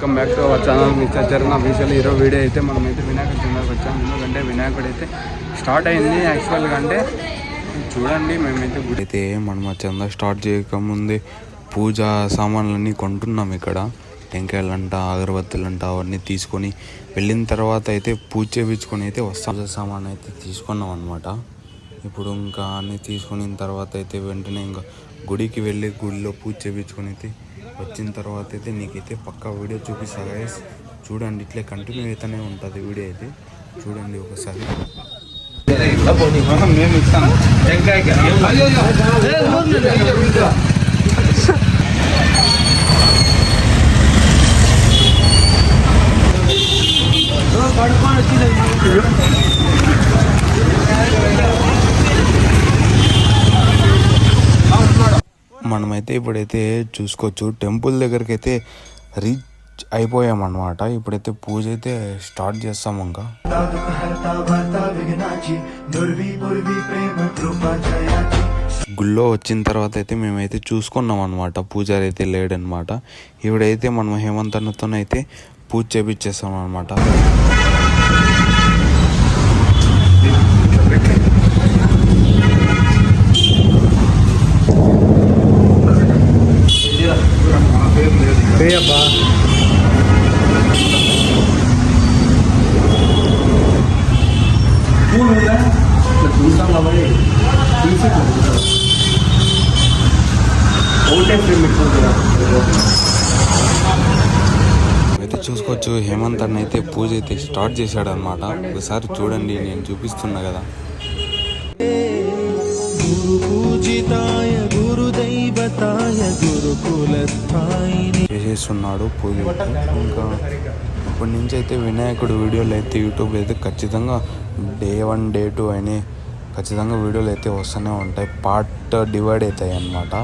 Welcome back to our channel mister Charan official. ఈరోజు video అయితే మనమైతే వినాయకుడి చందాకి వచ్చాము. ఎందుకంటే వినాయకుడు అయితే స్టార్ట్ అయింది. యాక్చువల్గా అంటే చూడండి, మేమైతే గుడి అయితే మనం ఆ చందా స్టార్ట్ చేయకముందే పూజా సామాన్లన్నీ కొంటున్నాం. ఇక్కడ టెంకాయలంట, అగరబత్తులంట అవన్నీ తీసుకొని వెళ్ళిన తర్వాత అయితే పూజ చేయించుకొని అయితే వస్తాం. పూజా సామాన్ అయితే తీసుకున్నాం అనమాట. ఇప్పుడు ఇంకా అన్నీ తీసుకున్న తర్వాత అయితే వెంటనే ఇంకా గుడికి వెళ్ళి గుడిలో పూజ చేయించుకొని అయితే వచ్చిన తర్వాత అయితే నీకైతే పక్కా వీడియో చూపిస్తా గైస్. చూడండి, ఇట్లే కంటిన్యూ అయితేనే ఉంటుంది వీడియో అయితే. చూడండి ఒకసారి. మేము ఇస్తాను మనమైతే ఇప్పుడైతే చూసుకోవచ్చు టెంపుల్ దగ్గరికి అయితే రీచ్ అయిపోయామన్నమాట. ఇప్పుడైతే పూజ అయితే స్టార్ట్ చేస్తాం. ఇంకా గుళ్ళో వచ్చిన తర్వాత అయితే మేమైతే చూసుకున్నాం అనమాట. పూజారి అయితే లేడనమాట. ఇప్పుడైతే మనం హేమంత్ అన్నతోనైతే పూజ చేపించేస్తాం అనమాట. అయితే చూసుకోవచ్చు, హేమంత్ అన్న అయితే పూజ అయితే స్టార్ట్ చేశాడు అనమాట. ఒకసారి చూడండి, నేను చూపిస్తున్నా కదా. చేసేస్తున్నాడు పూజ. ఇంకా ఇప్పటి నుంచి అయితే వినాయకుడు వీడియోలు అయితే యూట్యూబ్ అయితే ఖచ్చితంగా డే 1 డే 2 అని ఖచ్చితంగా వీడియోలు అయితే వస్తూనే ఉంటాయి. పార్ట్ డివైడ్ అవుతాయి అన్నమాట.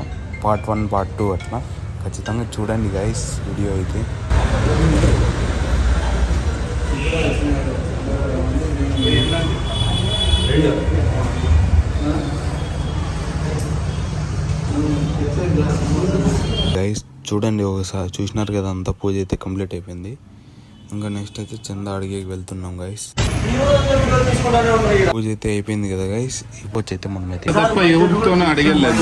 పార్ట్ 1 పార్ట్ 2 అట్లా ఖచ్చితంగా చూడండి గైస్ వీడియో అయితే. గైస్ చూడండి ఒకసారి. చూసినారు కదా, అంతా పూజ అయితే కంప్లీట్ అయిపోయింది. ఇంకా నెక్స్ట్ అయితే చందా అడిగేకి వెళ్తున్నాం గైస్. పూజ అయితే అయిపోయింది కదా గైస్. ఇప్పుడు అయితే మనం అయితే అడగలేదు.